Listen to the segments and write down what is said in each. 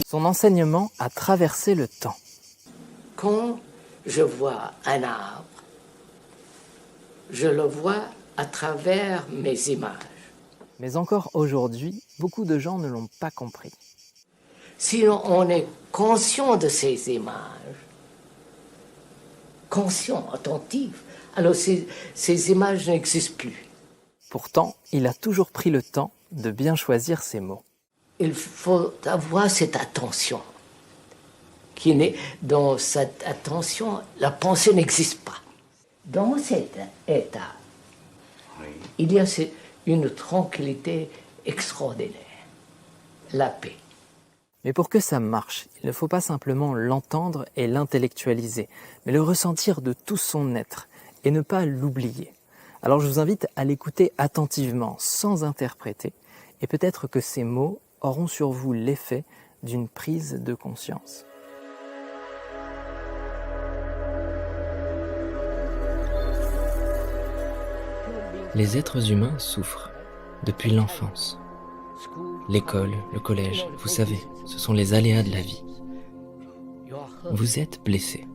Son enseignement a traversé le temps. Quand je vois un arbre, je le vois à travers mes images. Mais encore aujourd'hui, beaucoup de gens ne l'ont pas compris. Si on est conscient de ces images, conscient, attentif, alors ces images n'existent plus. Pourtant, il a toujours pris le temps de bien choisir ses mots. Il faut avoir cette attention. Dans cette attention, la pensée n'existe pas. Dans cet état, il y a une tranquillité extraordinaire, la paix. Mais pour que ça marche, il ne faut pas simplement l'entendre et l'intellectualiser, mais le ressentir de tout son être et ne pas l'oublier. Alors je vous invite à l'écouter attentivement, sans interpréter, et peut-être que ces mots auront sur vous l'effet d'une prise de conscience. Les êtres humains souffrent depuis l'enfance. L'école, le collège, vous savez, ce sont les aléas de la vie. Vous êtes blessé,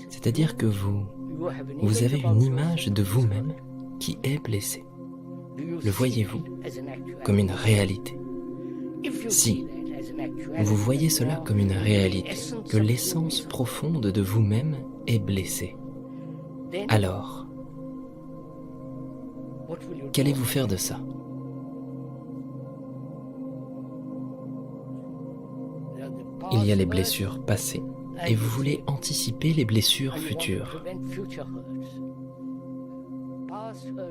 c'est-à-dire que vous avez une image de vous-même qui est blessée. Le voyez-vous comme une réalité? Si vous voyez cela comme une réalité, que l'essence profonde de vous-même est blessée, alors, qu'allez-vous faire de ça? Il y a les blessures passées et vous voulez anticiper les blessures futures.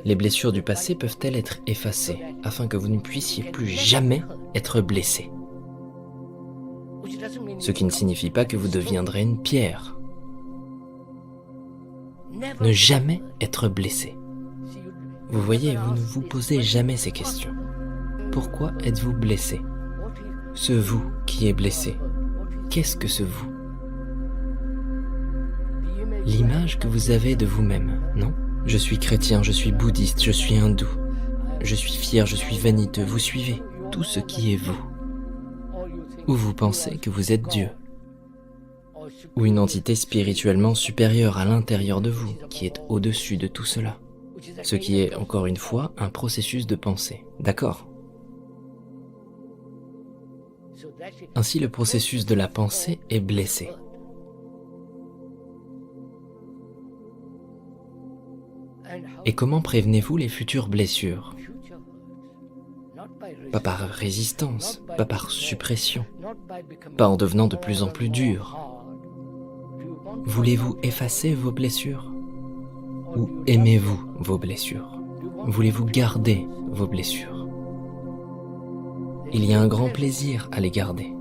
Les blessures du passé peuvent-elles être effacées afin que vous ne puissiez plus jamais être blessé? Ce qui ne signifie pas que vous deviendrez une pierre. Ne jamais être blessé. Vous voyez, vous ne vous posez jamais ces questions. Pourquoi êtes-vous blessé? Ce vous qui est blessé, qu'est-ce que ce vous? L'image que vous avez de vous-même, non? Je suis chrétien, je suis bouddhiste, je suis hindou. Je suis fier, je suis vaniteux, vous suivez tout ce qui est vous. Ou vous pensez que vous êtes Dieu. Ou une entité spirituellement supérieure à l'intérieur de vous, qui est au-dessus de tout cela. Ce qui est, encore une fois, un processus de pensée. D'accord? Ainsi, le processus de la pensée est blessé. Et comment prévenez-vous les futures blessures? Pas par résistance, pas par suppression, pas en devenant de plus en plus dur. Voulez-vous effacer vos blessures? Ou aimez-vous vos blessures? Voulez-vous garder vos blessures? Il y a un grand plaisir à les garder.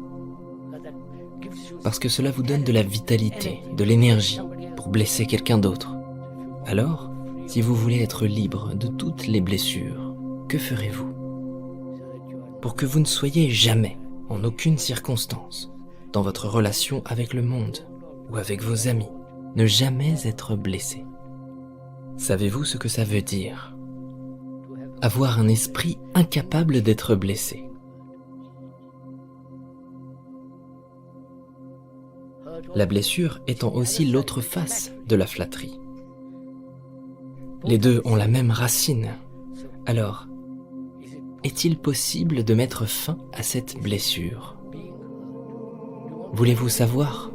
Parce que cela vous donne de la vitalité, de l'énergie pour blesser quelqu'un d'autre. Alors, si vous voulez être libre de toutes les blessures, que ferez-vous? Pour que vous ne soyez jamais, en aucune circonstance, dans votre relation avec le monde ou avec vos amis, ne jamais être blessé. Savez-vous ce que ça veut dire? Avoir un esprit incapable d'être blessé. La blessure étant aussi l'autre face de la flatterie. Les deux ont la même racine. Alors, est-il possible de mettre fin à cette blessure? Voulez-vous savoir?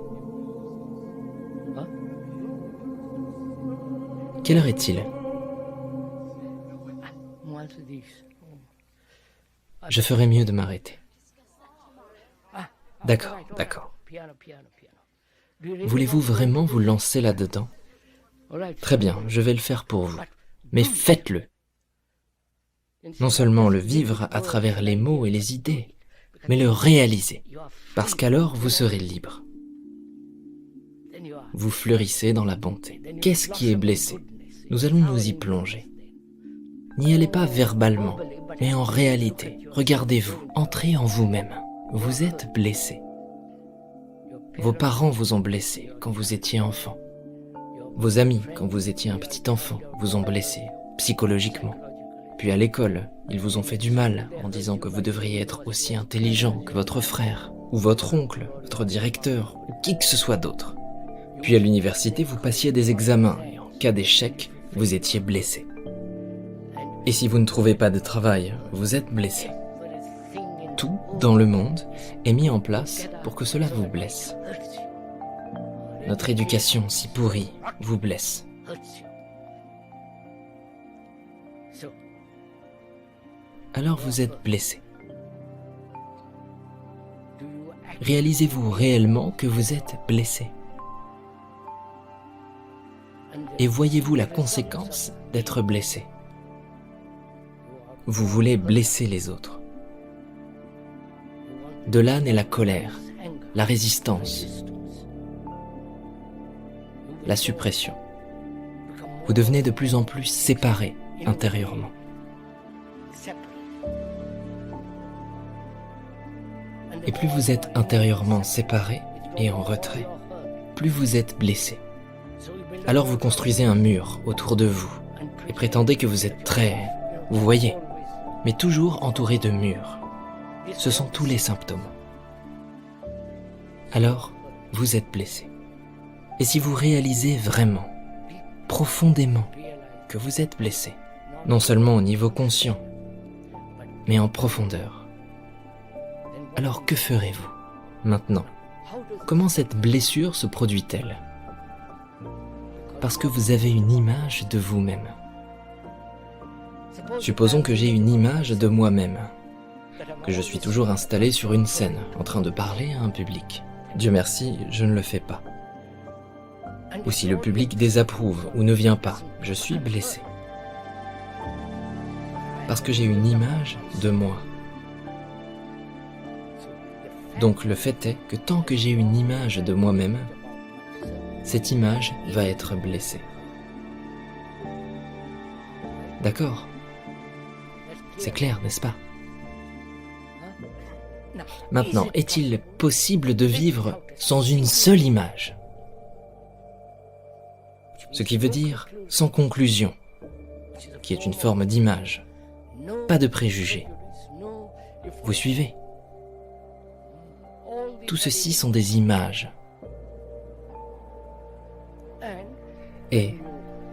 Quelle heure est-il? Je ferais mieux de m'arrêter. D'accord, d'accord. Voulez-vous vraiment vous lancer là-dedans? Très bien, je vais le faire pour vous. Mais faites-le. Non seulement le vivre à travers les mots et les idées, mais le réaliser. Parce qu'alors vous serez libre. Vous fleurissez dans la bonté. Qu'est-ce qui est blessé? Nous allons nous y plonger. N'y allez pas verbalement, mais en réalité. Regardez-vous, entrez en vous-même. Vous êtes blessé. Vos parents vous ont blessé quand vous étiez enfant. Vos amis, quand vous étiez un petit enfant, vous ont blessé psychologiquement. Puis à l'école, ils vous ont fait du mal en disant que vous devriez être aussi intelligent que votre frère, ou votre oncle, votre directeur, ou qui que ce soit d'autre. Puis à l'université, vous passiez des examens et en cas d'échec, vous étiez blessé. Et si vous ne trouvez pas de travail, vous êtes blessé. Tout dans le monde est mis en place pour que cela vous blesse. Notre éducation si pourrie vous blesse. Alors vous êtes blessé. Réalisez-vous réellement que vous êtes blessé? Et voyez-vous la conséquence d'être blessé? Vous voulez blesser les autres. De là naît la colère, la résistance, la suppression. Vous devenez de plus en plus séparés intérieurement. Et plus vous êtes intérieurement séparés et en retrait, plus vous êtes blessés. Alors vous construisez un mur autour de vous et prétendez que vous êtes très, vous voyez, mais toujours entouré de murs. Ce sont tous les symptômes. Alors, vous êtes blessé. Et si vous réalisez vraiment, profondément, que vous êtes blessé, non seulement au niveau conscient, mais en profondeur, alors que ferez-vous maintenant? Comment cette blessure se produit-elle? Parce que vous avez une image de vous-même. Supposons que j'ai une image de moi-même, que je suis toujours installé sur une scène, en train de parler à un public. Dieu merci, je ne le fais pas. Ou si le public désapprouve ou ne vient pas, je suis blessé. Parce que j'ai une image de moi. Donc le fait est que tant que j'ai une image de moi-même, cette image va être blessée. D'accord? C'est clair, n'est-ce pas? Maintenant, est-il possible de vivre sans une seule image? Ce qui veut dire sans conclusion, qui est une forme d'image, pas de préjugés. Vous suivez? Tout ceci sont des images. Et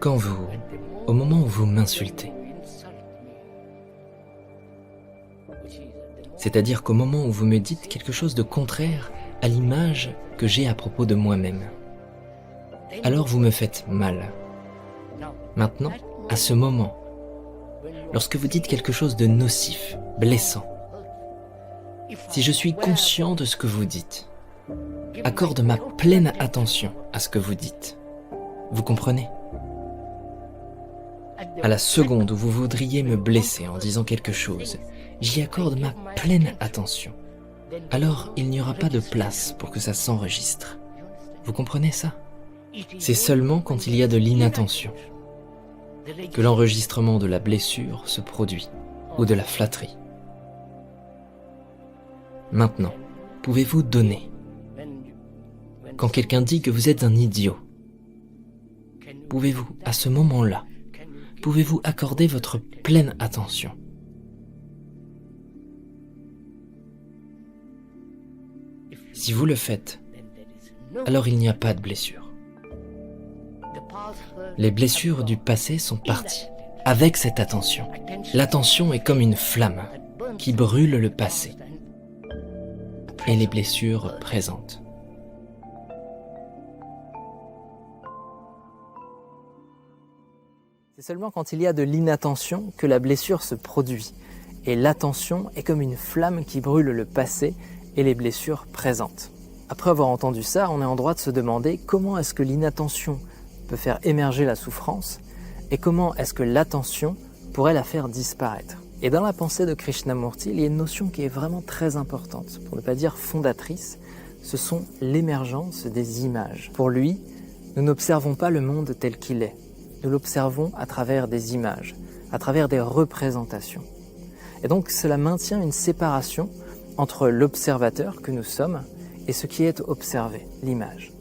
quand vous, au moment où vous m'insultez, c'est-à-dire qu'au moment où vous me dites quelque chose de contraire à l'image que j'ai à propos de moi-même, alors vous me faites mal. Maintenant, à ce moment, lorsque vous dites quelque chose de nocif, blessant, si je suis conscient de ce que vous dites, accorde ma pleine attention à ce que vous dites. Vous comprenez? À la seconde où vous voudriez me blesser en disant quelque chose, j'y accorde ma pleine attention. Alors il n'y aura pas de place pour que ça s'enregistre. Vous comprenez ça? C'est seulement quand il y a de l'inattention que l'enregistrement de la blessure se produit, ou de la flatterie. Maintenant, pouvez-vous donner? Quand quelqu'un dit que vous êtes un idiot, pouvez-vous, à ce moment-là, pouvez-vous accorder votre pleine attention? Si vous le faites, alors il n'y a pas de blessure. Les blessures du passé sont parties avec cette attention. L'attention est comme une flamme qui brûle le passé et les blessures présentes. C'est seulement quand il y a de l'inattention que la blessure se produit. Et l'attention est comme une flamme qui brûle le passé et les blessures présentes. Après avoir entendu ça, on est en droit de se demander comment est-ce que l'inattention peut faire émerger la souffrance et comment est-ce que l'attention pourrait la faire disparaître. Et dans la pensée de Krishnamurti, il y a une notion qui est vraiment très importante, pour ne pas dire fondatrice, ce sont l'émergence des images. Pour lui, nous n'observons pas le monde tel qu'il est, nous l'observons à travers des images, à travers des représentations. Et donc cela maintient une séparation entre l'observateur que nous sommes et ce qui est observé, l'image.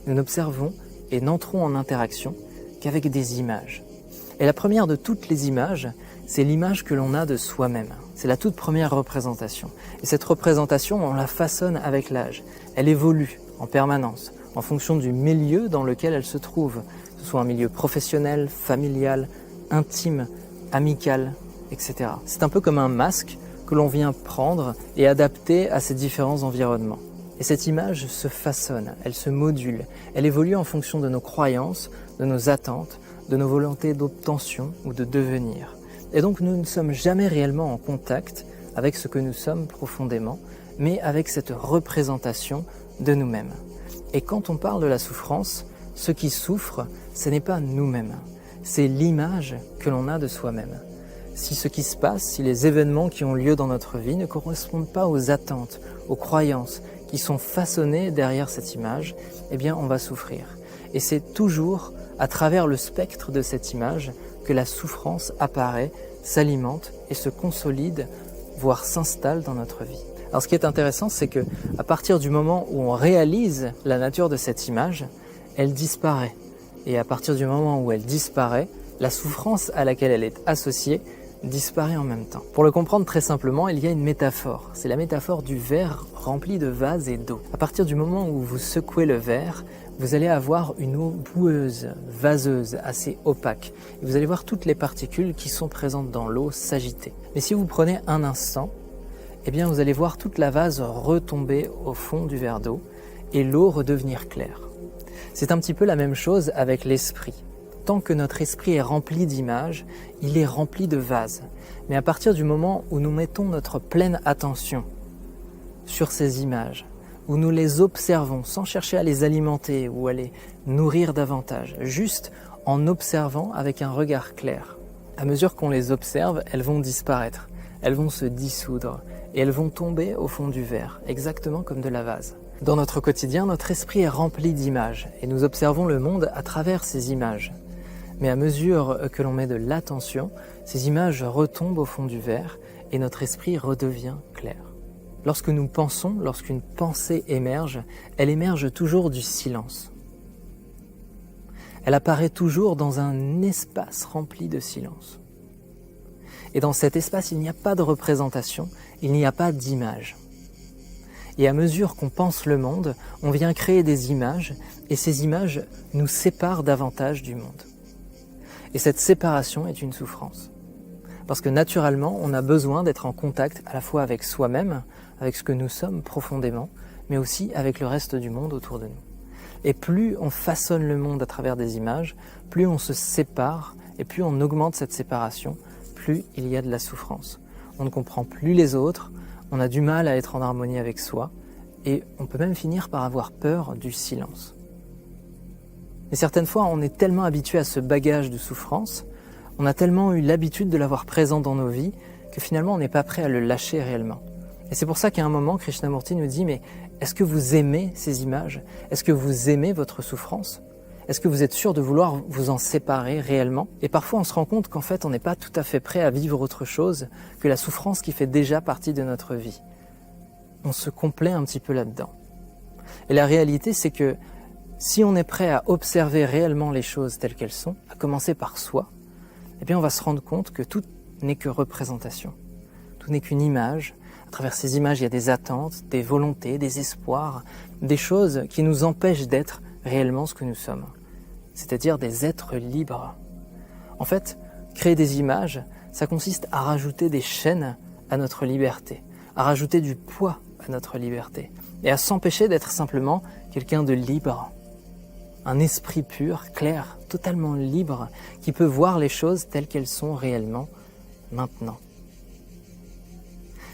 Nous n'observons et n'entrons en interaction qu'avec des images. Et la première de toutes les images, c'est l'image que l'on a de soi-même. C'est la toute première représentation. Et cette représentation, on la façonne avec l'âge. Elle évolue en permanence, en fonction du milieu dans lequel elle se trouve, que ce soit un milieu professionnel, familial, intime, amical, etc. C'est un peu comme un masque que l'on vient prendre et adapter à ces différents environnements. Et cette image se façonne, elle se module, elle évolue en fonction de nos croyances, de nos attentes, de nos volontés d'obtention ou de devenir. Et donc nous ne sommes jamais réellement en contact avec ce que nous sommes profondément, mais avec cette représentation de nous-mêmes. Et quand on parle de la souffrance, ce qui souffre, ce n'est pas nous-mêmes, c'est l'image que l'on a de soi-même. Si ce qui se passe, si les événements qui ont lieu dans notre vie ne correspondent pas aux attentes, aux croyances qui sont façonnées derrière cette image, eh bien on va souffrir. Et c'est toujours à travers le spectre de cette image que la souffrance apparaît, s'alimente et se consolide, voire s'installe dans notre vie. Alors ce qui est intéressant, c'est que à partir du moment où on réalise la nature de cette image, elle disparaît. Et à partir du moment où elle disparaît, la souffrance à laquelle elle est associée disparaît en même temps. Pour le comprendre très simplement, il y a une métaphore. C'est la métaphore du verre rempli de vase et d'eau. À partir du moment où vous secouez le verre, vous allez avoir une eau boueuse, vaseuse, assez opaque. Et vous allez voir toutes les particules qui sont présentes dans l'eau s'agiter. Mais si vous prenez un instant, eh bien vous allez voir toute la vase retomber au fond du verre d'eau et l'eau redevenir claire. C'est un petit peu la même chose avec l'esprit. Tant que notre esprit est rempli d'images, il est rempli de vases. Mais à partir du moment où nous mettons notre pleine attention sur ces images, où nous les observons sans chercher à les alimenter ou à les nourrir davantage, juste en observant avec un regard clair, à mesure qu'on les observe, elles vont disparaître, elles vont se dissoudre et elles vont tomber au fond du verre, exactement comme de la vase. Dans notre quotidien, notre esprit est rempli d'images et nous observons le monde à travers ces images. Mais à mesure que l'on met de l'attention, ces images retombent au fond du verre et notre esprit redevient clair. Lorsque nous pensons, lorsqu'une pensée émerge, elle émerge toujours du silence. Elle apparaît toujours dans un espace rempli de silence. Et dans cet espace, il n'y a pas de représentation, il n'y a pas d'image. Et à mesure qu'on pense le monde, on vient créer des images, et ces images nous séparent davantage du monde. Et cette séparation est une souffrance. Parce que naturellement, on a besoin d'être en contact à la fois avec soi-même, avec ce que nous sommes profondément, mais aussi avec le reste du monde autour de nous. Et plus on façonne le monde à travers des images, plus on se sépare, et plus on augmente cette séparation, plus il y a de la souffrance. On ne comprend plus les autres, on a du mal à être en harmonie avec soi, et on peut même finir par avoir peur du silence. Et certaines fois, on est tellement habitué à ce bagage de souffrance, on a tellement eu l'habitude de l'avoir présent dans nos vies, que finalement on n'est pas prêt à le lâcher réellement. Et c'est pour ça qu'à un moment, Krishnamurti nous dit, mais est-ce que vous aimez ces images? Est-ce que vous aimez votre souffrance? Est-ce que vous êtes sûr de vouloir vous en séparer réellement? Et parfois on se rend compte qu'en fait on n'est pas tout à fait prêt à vivre autre chose que la souffrance qui fait déjà partie de notre vie. On se complaît un petit peu là-dedans. Et la réalité c'est que si on est prêt à observer réellement les choses telles qu'elles sont, à commencer par soi, eh bien on va se rendre compte que tout n'est que représentation. Tout n'est qu'une image. À travers ces images, il y a des attentes, des volontés, des espoirs, des choses qui nous empêchent d'être réellement ce que nous sommes. C'est-à-dire des êtres libres. En fait, créer des images, ça consiste à rajouter des chaînes à notre liberté, à rajouter du poids à notre liberté, et à s'empêcher d'être simplement quelqu'un de libre. Un esprit pur, clair, totalement libre, qui peut voir les choses telles qu'elles sont réellement maintenant.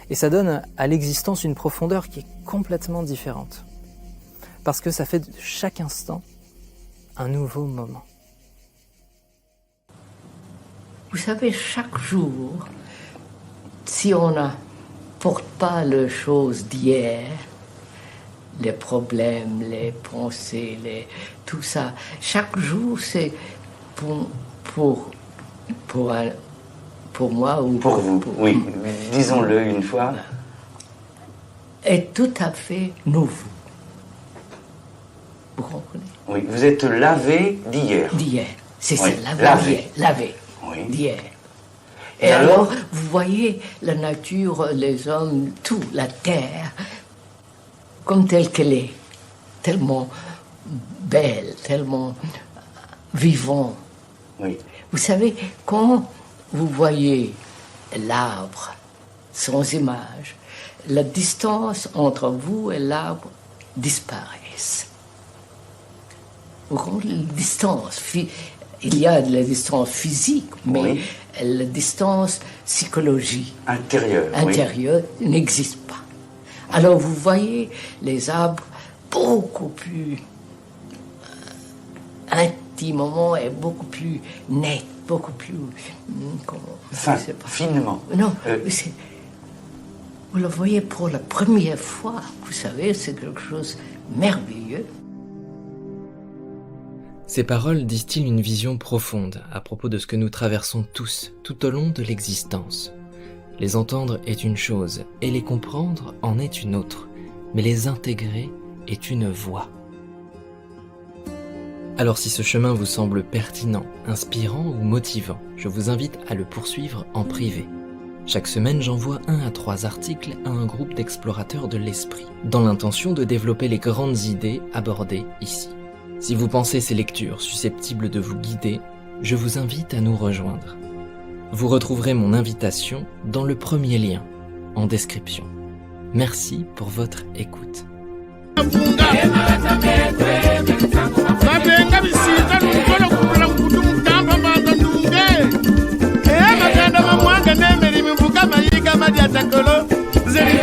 Et ça donne à l'existence une profondeur qui est complètement différente. Parce que ça fait de chaque instant un nouveau moment. Vous savez, chaque jour, si on n'apporte pas les choses d'hier, les problèmes, les pensées, tout ça, chaque jour, c'est pour moi ou pour vous. Oui, disons-le une fois. Est tout à fait nouveau. Vous comprenez? Oui, vous êtes lavé d'hier. D'hier. C'est Oui, ça, lavé. lavé. Oui. D'hier. Et Et alors, alors vous voyez la nature, les hommes, tout, la terre, comme telle qu'elle est, tellement belle, tellement vivant. Oui. Vous savez, quand vous voyez l'arbre sans image, la distance entre vous et l'arbre disparaît. Vous comprenez, la distance, il y a de la distance physique, mais Oui. la distance psychologique Intérieure. n'existe pas. Alors vous voyez les arbres beaucoup plus intimement et beaucoup plus net, beaucoup plus Fin, je sais pas. finement. Non, vous le voyez pour la première fois. Vous savez, c'est quelque chose de merveilleux. Ces paroles distillent une vision profonde à propos de ce que nous traversons tous tout au long de l'existence. Les entendre est une chose et les comprendre en est une autre, mais les intégrer est une voie. Alors si ce chemin vous semble pertinent, inspirant ou motivant, je vous invite à le poursuivre en privé. Chaque semaine, j'envoie 1 à 3 articles à un groupe d'explorateurs de l'esprit, dans l'intention de développer les grandes idées abordées ici. Si vous pensez ces lectures susceptibles de vous guider, je vous invite à nous rejoindre. Vous retrouverez mon invitation dans le premier lien, en description. Merci pour votre écoute. Zeri